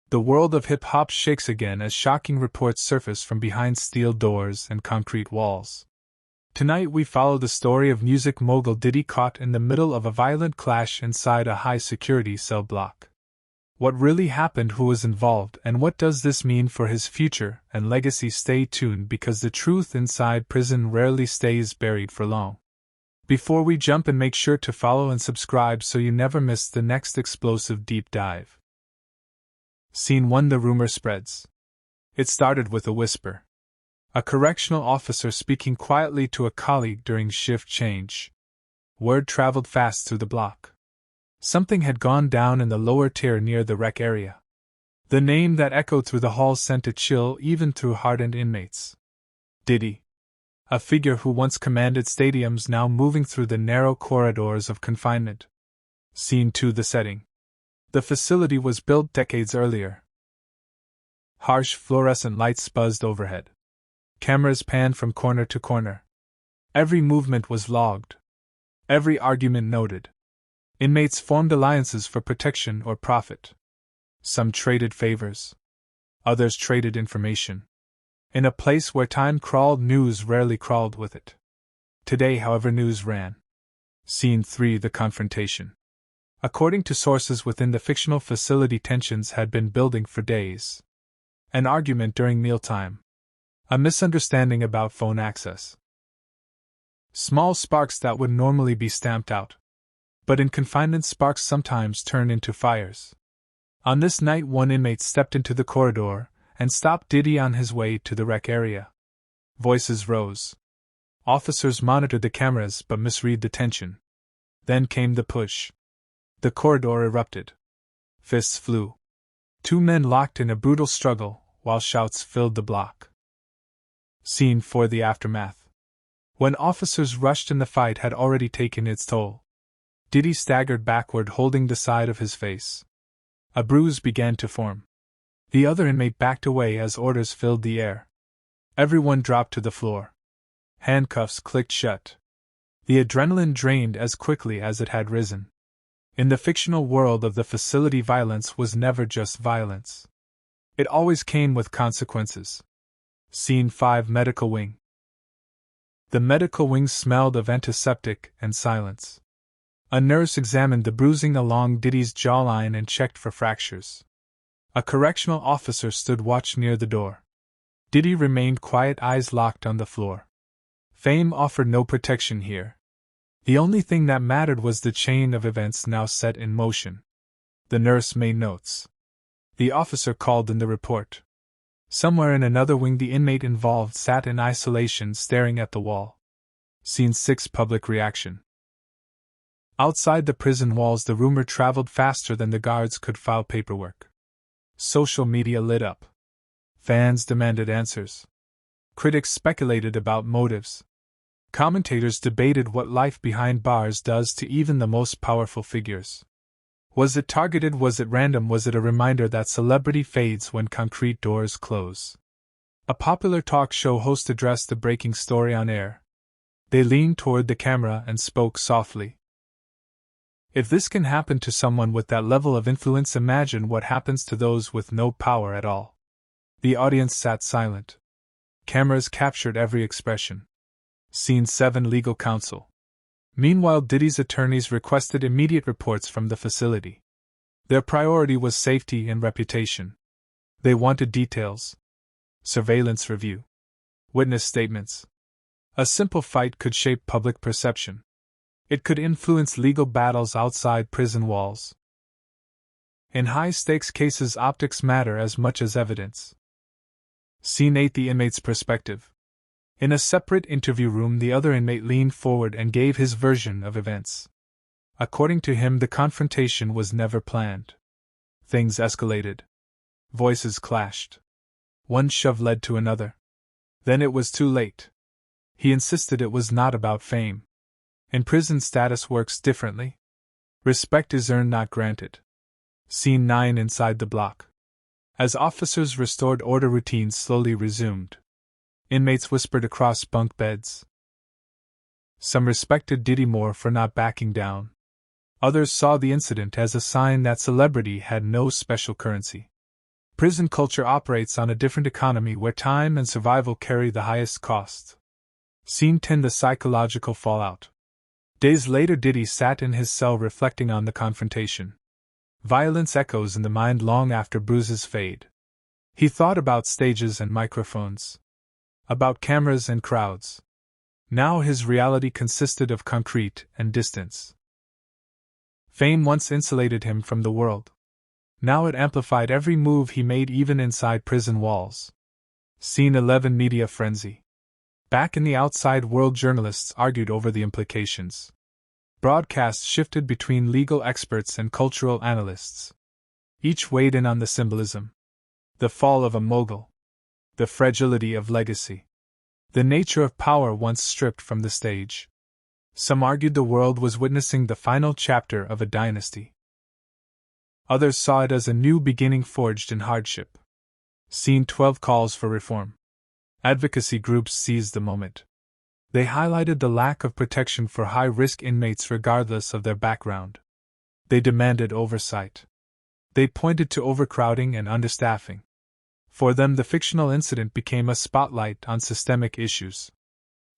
The world of hip-hop shakes again as shocking reports surface from behind steel doors and concrete walls. Tonight we follow the story of music mogul Diddy caught in the middle of a violent clash inside a high-security cell block. What really happened, who was involved, and what does this mean for his future and legacy? Stay tuned, because the truth inside prison rarely stays buried for long. Before we jump in, make sure to follow and subscribe so you never miss the next explosive deep dive. Scene 1. The rumor spreads. It started with a whisper. A correctional officer speaking quietly to a colleague during shift change. Word traveled fast through the block. Something had gone down in the lower tier near the rec area. The name that echoed through the halls sent a chill even through hardened inmates. Diddy. A figure who once commanded stadiums, now moving through the narrow corridors of confinement. Scene 2. The setting. The facility was built decades earlier. Harsh fluorescent lights buzzed overhead. Cameras panned from corner to corner. Every movement was logged. Every argument noted. Inmates formed alliances for protection or profit. Some traded favors. Others traded information. In a place where time crawled, news rarely crawled with it. Today, however, news ran. Scene 3. The confrontation. According to sources within the fictional facility, tensions had been building for days. An argument during mealtime. A misunderstanding about phone access. Small sparks that would normally be stamped out. But in confinement, sparks sometimes turn into fires. On this night, one inmate stepped into the corridor and stopped Diddy on his way to the rec area. Voices rose. Officers monitored the cameras but misread the tension. Then came the push. The corridor erupted. Fists flew. Two men locked in a brutal struggle, while shouts filled the block. Scene 4. The aftermath. When officers rushed in, the fight had already taken its toll. Diddy staggered backward, holding the side of his face. A bruise began to form. The other inmate backed away as orders filled the air. Everyone dropped to the floor. Handcuffs clicked shut. The adrenaline drained as quickly as it had risen. In the fictional world of the facility, violence was never just violence. It always came with consequences. Scene 5. Medical wing. The medical wing smelled of antiseptic and silence. A nurse examined the bruising along Diddy's jawline and checked for fractures. A correctional officer stood watch near the door. Diddy remained quiet, eyes locked on the floor. Fame offered no protection here. The only thing that mattered was the chain of events now set in motion. The nurse made notes. The officer called in the report. Somewhere in another wing, the inmate involved sat in isolation, staring at the wall. Scene 6. Public reaction. Outside the prison walls, the rumor traveled faster than the guards could file paperwork. Social media lit up. Fans demanded answers. Critics speculated about motives. Commentators debated what life behind bars does to even the most powerful figures. Was it targeted? Was it random? Was it a reminder that celebrity fades when concrete doors close? A popular talk show host addressed the breaking story on air. They leaned toward the camera and spoke softly. If this can happen to someone with that level of influence, imagine what happens to those with no power at all. The audience sat silent. Cameras captured every expression. Scene 7. Legal counsel. Meanwhile, Diddy's attorneys requested immediate reports from the facility. Their priority was safety and reputation. They wanted details. Surveillance review. Witness statements. A simple fight could shape public perception. It could influence legal battles outside prison walls. In high-stakes cases, optics matter as much as evidence. Scene 8. The inmate's perspective. In a separate interview room, the other inmate leaned forward and gave his version of events. According to him, the confrontation was never planned. Things escalated. Voices clashed. One shove led to another. Then it was too late. He insisted it was not about fame. In prison, status works differently. Respect is earned, not granted. Scene 9. Inside the block. As officers restored order, routines slowly resumed. Inmates whispered across bunk beds. Some respected Diddy more for not backing down. Others saw the incident as a sign that celebrity had no special currency. Prison culture operates on a different economy where time and survival carry the highest cost. Scene 10: The psychological fallout. Days later, Diddy sat in his cell reflecting on the confrontation. Violence echoes in the mind long after bruises fade. He thought about stages and microphones, about cameras and crowds. Now his reality consisted of concrete and distance. Fame once insulated him from the world. Now it amplified every move he made, even inside prison walls. Scene 11: Media frenzy. Back in the outside world, journalists argued over the implications. Broadcasts shifted between legal experts and cultural analysts. Each weighed in on the symbolism. The fall of a mogul. The fragility of legacy. The nature of power once stripped from the stage. Some argued the world was witnessing the final chapter of a dynasty. Others saw it as a new beginning forged in hardship. Scene 12: Calls for reform. Advocacy groups seized the moment. They highlighted the lack of protection for high-risk inmates regardless of their background. They demanded oversight. They pointed to overcrowding and understaffing. For them, the fictional incident became a spotlight on systemic issues.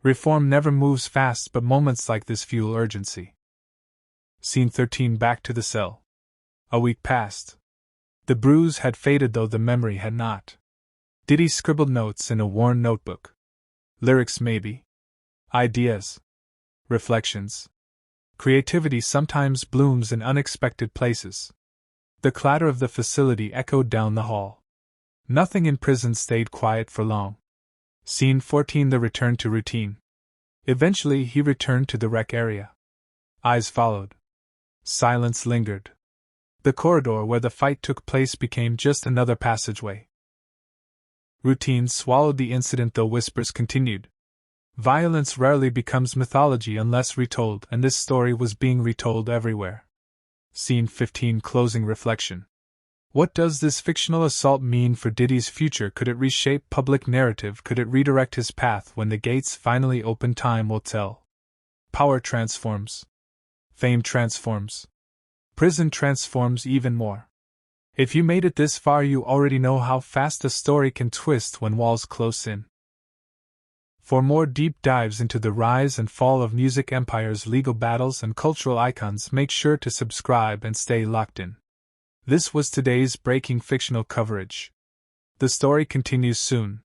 Reform never moves fast, but moments like this fuel urgency. Scene 13: Back to the cell. A week passed. The bruise had faded, though the memory had not. Diddy scribbled notes in a worn notebook. Lyrics, maybe. Ideas. Reflections. Creativity sometimes blooms in unexpected places. The clatter of the facility echoed down the hall. Nothing in prison stayed quiet for long. Scene 14: The return to routine. Eventually he returned to the rec area. Eyes followed. Silence lingered. The corridor where the fight took place became just another passageway. Routine swallowed the incident, though whispers continued. Violence rarely becomes mythology unless retold, and this story was being retold everywhere. Scene 15: Closing reflection. What does this fictional assault mean for Diddy's future? Could it reshape public narrative? Could it redirect his path when the gates finally open? Time will tell. Power transforms. Fame transforms. Prison transforms even more. If you made it this far, you already know how fast a story can twist when walls close in. For more deep dives into the rise and fall of music empires, legal battles, and cultural icons, make sure to subscribe and stay locked in. This was today's breaking fictional coverage. The story continues soon.